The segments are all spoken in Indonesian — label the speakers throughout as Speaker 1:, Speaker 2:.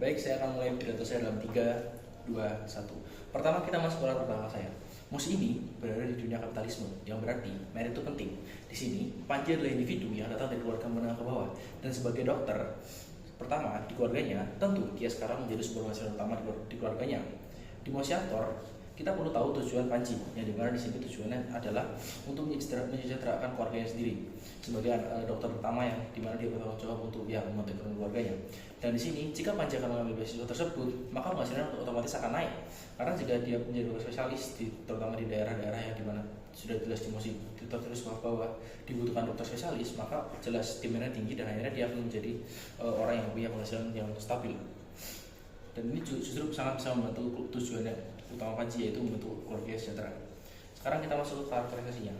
Speaker 1: Baik, saya akan mulai pidato saya dalam 3, 2, 1. Pertama, kita masuk ke pertama saya. Musi ini berada di dunia kapitalisme, yang berarti merit itu penting. Di sini, Panji adalah individu yang datang dari keluarga menengah ke bawah, dan sebagai dokter, pertama di keluarganya, tentu dia sekarang menjadi sumber penghasilan utama di keluarganya. Di Mosiator, kita perlu tahu tujuan Panji, yang dimana di sini tujuannya adalah untuk menyejahterakan keluarganya sendiri sebagai dokter pertama yang dimana dia bertanggung jawab untuk membantu ekonomi keluarganya. Dan di sini, jika Panji akan mengambil beasiswa tersebut, maka penghasilannya otomatis akan naik. Karena jika dia menjadi dokter spesialis, terutama di daerah-daerah yang dimana sudah jelas tertulis bahwa dibutuhkan dokter spesialis, maka jelas demandnya tinggi dan akhirnya dia akan menjadi orang yang punya penghasilan yang stabil. Dan ini justru sangat bisa membantu tujuannya utama Panji, yaitu membantu keluarga sejahtera. Sekarang kita masuk ke karakterisasinya.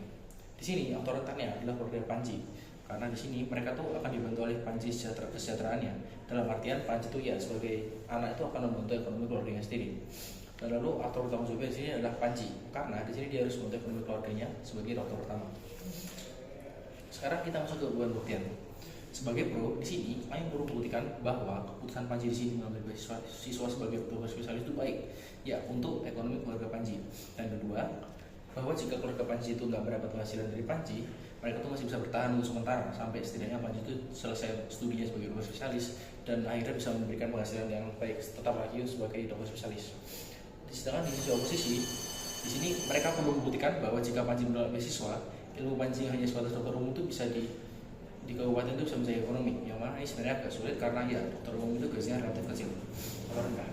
Speaker 1: Di sini otoritasnya adalah keluarga Panji, karena di sini mereka tuh akan dibantu oleh Panji kesejahteraannya. Dalam artian Panji itu ya sebagai anak itu akan membantu ekonomi keluarganya sendiri. Dan lalu aktor utama juga di sini adalah Panji, karena di sini dia harus membantu ekonomi keluarganya sebagai dokter pertama. Sekarang kita masuk ke hubungan buktian. Sebagai pro, di sini kami perlu membuktikan bahwa keputusan Panji di sini mengambil siswa sebagai dokter spesialis itu baik, ya untuk ekonomi keluarga Panji. Dan kedua, bahwa jika keluarga Panji itu nggak mendapat penghasilan dari Panji, mereka tuh masih bisa bertahan untuk sementara sampai setidaknya Panji itu selesai studinya sebagai dokter spesialis dan akhirnya bisa memberikan penghasilan yang baik tetap lagi sebagai dokter spesialis. Sedangkan di sisi oposisi, di sini mereka perlu membuktikan bahwa jika Panji mendapat beasiswa, ilmu Panji yang hanya sebatas dokter umum itu bisa di kabupaten itu bisa menjadi ekonomi, yang mana ini sebenarnya agak sulit karena ya dokter umum itu gajinya relatif kecil atau rendah.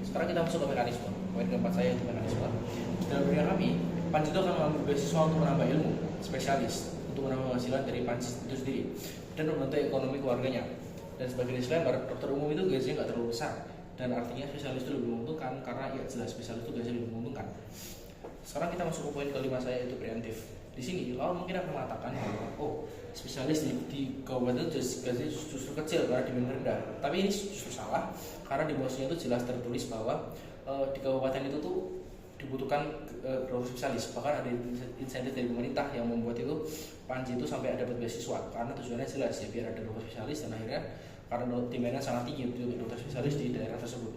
Speaker 1: Sekarang kita masuk ke mekanisme. Poin keempat saya itu mekanisme. Dalam dunia kami, Panji itu akan mengambil beasiswa untuk menambah ilmu spesialis, untuk menambah penghasilan dari Panji itu sendiri dan membantu ekonomi keluarganya. Dan sebagai disclaimer, dokter umum itu gajinya nggak terlalu besar dan artinya spesialis itu lebih menguntungkan karena ya jelas spesialis itu gajinya lebih menguntungkan. Sekarang kita masuk ke poin kelima saya, yaitu preemptif. Di sini lawan mungkin akan mengatakan bahwa spesialis di kabupaten itu gajinya justru kecil karena demand rendah. Tapi ini justru salah karena di bawahnya itu jelas tertulis bahwa di kabupaten itu tuh dibutuhkan dokter spesialis. Bahkan ada insentif dari pemerintah yang membuat itu Panji itu sampai dapat beasiswa karena tujuannya jelas ya biar ada dokter spesialis dan akhirnya karena demandnya sangat tinggi untuk dokter spesialis di daerah tersebut.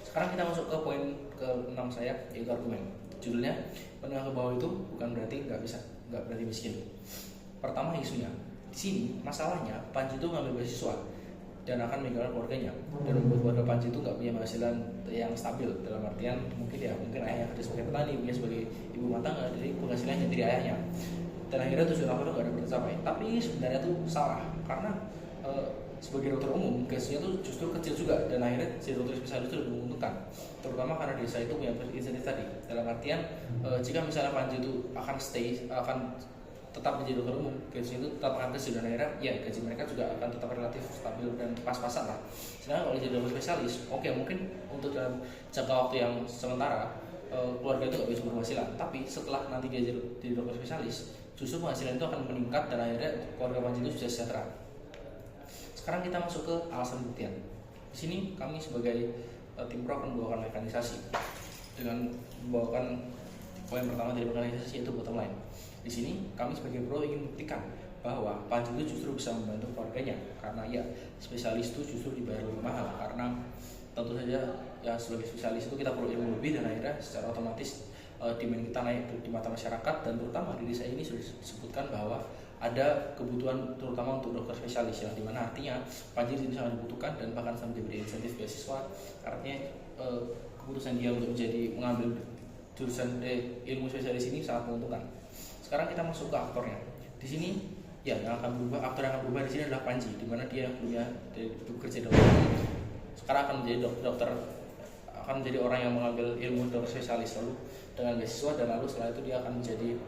Speaker 1: Sekarang kita masuk ke poin ke-6 saya, yaitu argumen. Judulnya, menengah ke bawah itu bukan berarti nggak berarti miskin. Pertama isunya, di sini masalahnya Panji itu ngambil beasiswa dan akan meninggalkan keluarganya dan membuat keluarga Panji itu nggak punya penghasilan yang stabil. Dalam artian mungkin ayah kerja sebagai petani, dia sebagai ibu rumah tangga, jadi penghasilannya dari ayahnya. Dan akhirnya tujuan awalnya nggak dapat tercapai. Tapi ini sebenarnya tuh salah karena sebagai dokter umum gajinya tuh justru kecil juga dan akhirnya si dokter spesialis itu lebih menguntungkan, terutama karena desa itu punya insentif tadi. Dalam artian jika misalnya Panji itu akan tetap menjadi dokter umum, gajinya itu tetap akan kecil dan akhirnya ya gaji mereka juga akan tetap relatif stabil dan pas-pasan lah. Sedangkan kalau jadi dokter spesialis, mungkin untuk dalam jangka waktu yang sementara keluarga itu nggak bisa berpenghasilan, tapi setelah nanti dia jadi dokter spesialis, justru penghasilan itu akan meningkat dan akhirnya keluarga Panji itu sudah sejahtera. Sekarang kita masuk ke alasan pembuktian. Di sini kami sebagai tim pro akan membawakan mekanisasi dengan membawakan poin pertama dari mekanisasi, yaitu bottom line. Di sini kami sebagai pro ingin membuktikan bahwa Panji itu justru bisa membantu keluarganya karena ya spesialis itu justru dibayar lebih mahal karena tentu saja ya sebagai spesialis itu kita perlu ilmu lebih dan akhirnya secara otomatis demand kita naik di mata masyarakat. Dan terutama di desa ini sudah disebutkan bahwa ada kebutuhan terutama untuk dokter spesialis, yang dimana artinya Panji ini sangat dibutuhkan dan bahkan sampai diberi insentif beasiswa. Artinya keputusan dia untuk mengambil jurusan ilmu spesialis ini sangat menguntungkan. Sekarang kita masuk ke aktornya. Di sini ya aktor yang akan berubah di sini adalah Panji, dimana dia punya bekerja dokter. Sekarang akan menjadi orang yang mengambil ilmu dokter spesialis lalu dengan beasiswa, dan lalu setelah itu dia akan menjadi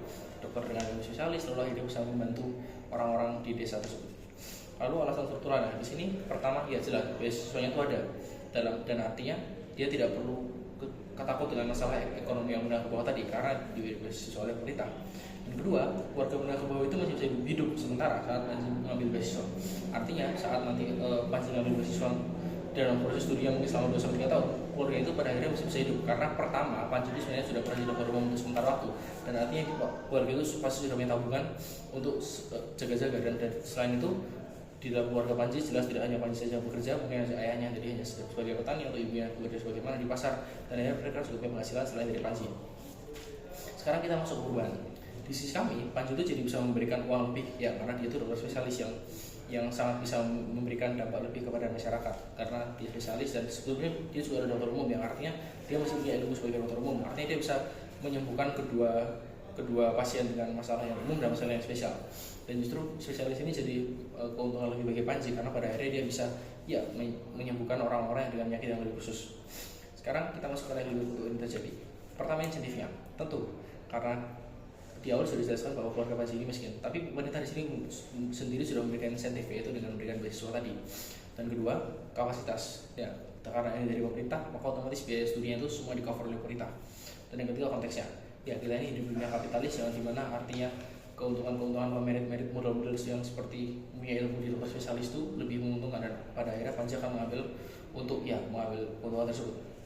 Speaker 1: dokter dengan ilmu spesialis, lalu akhirnya bisa membantu orang-orang di desa tersebut. Lalu alasan strukturalnya di sini, pertama ya jelas beasiswanya itu ada dan artinya dia tidak perlu ketakut dengan masalah ekonomi yang menengah ke bawah tadi karena diberi beasiswa oleh pemerintah. Dan kedua, keluarga menengah ke bawah itu masih bisa hidup sementara saat Panji mengambil beasiswa. Artinya saat nanti Panji mengambil beasiswa dalam proses studi yang mungkin selama 2-3 tahun, keluarga itu pada akhirnya masih bisa hidup karena pertama Panji itu sebenarnya sudah pernah jadi dokter umum untuk sementara waktu, dan artinya keluarga itu pasti sudah punya tabungan untuk jaga-jaga. Dan selain itu Di dalam keluarga Panji jelas tidak hanya Panji saja yang bekerja, mungkin ayahnya jadi hanya sebagai petani atau ibunya bekerja sebagai mana di pasar, dan akhirnya mereka juga punya penghasilan selain dari Panji. Sekarang kita masuk ke perubahan. Di sisi kami, Panji itu jadi bisa memberikan uang lebih ya, karena dia itu dokter spesialis yang sangat bisa memberikan dampak lebih kepada masyarakat karena dia spesialis, dan sebelumnya dia juga ada dokter umum yang artinya dia masih punya ilmu sebagai dokter umum, artinya dia bisa menyembuhkan kedua pasien dengan masalah yang umum dan masalah yang spesial. Dan justru spesialis ini jadi keuntungan lebih bagi Panji karena pada akhirnya dia bisa ya menyembuhkan orang-orang yang dengan penyakit yang lebih khusus. Sekarang kita masuk ke yang lebih ini terjadi. Pertama, insentifnya tentu karena di awal sudah dijelaskan bahwa keluarga Panji ini miskin, tapi pemerintah di sini sendiri sudah memberikan insentif, yaitu dengan memberikan beasiswa tadi. Dan kedua, kapasitas ya, karena ini dari pemerintah maka otomatis biaya studinya itu semua di cover oleh pemerintah. Dan yang ketiga, konteksnya ya, kita ini hidup dunia kapitalis yang dimana artinya keuntungan merit modal yang seperti punya ilmu di dokter spesialis itu lebih menguntungkan, dan pada akhirnya Panji akan mengambil keuntungan tersebut.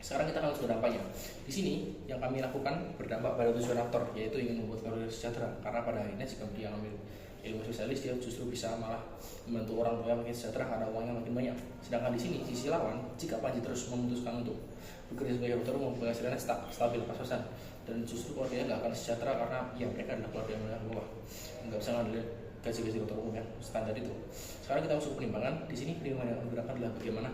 Speaker 1: Sekarang kita akan masuk ke dampaknya. Di sini yang kami lakukan berdampak pada tujuan aktor, yaitu ingin membuat keluarga sejahtera. Karena pada akhirnya jika dia ambil ilmu spesialis, dia justru bisa malah membantu orang tua makin sejahtera karena uangnya makin banyak. Sedangkan di sini sisi lawan, jika Panji terus memutuskan untuk bekerja sebagai dokter umum, penghasilannya stabil pas-pasan, dan justru keluarganya nggak akan sejahtera karena ya mereka adalah keluarga yang menengah bawah, nggak bisa ngandelin gaji-gaji dokter umum yang standar itu. Sekarang kita masuk penimbangan. Di sini penimbangan yang digunakan adalah bagaimana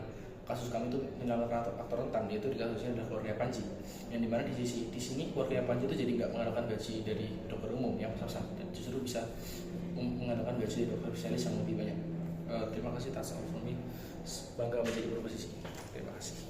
Speaker 1: kasus kami itu menyalahkan aktor rentan, yaitu di kasusnya adalah keluarga Panji, yang dimana di sini keluarga Panji itu jadi nggak mengandalkan gaji dari dokter umum yang pas-pasan, dan justru bisa mengandalkan gaji dari dokter spesialis yang lebih banyak. Terima kasih atas informasi, bangga menjadi berposisi. Terima kasih.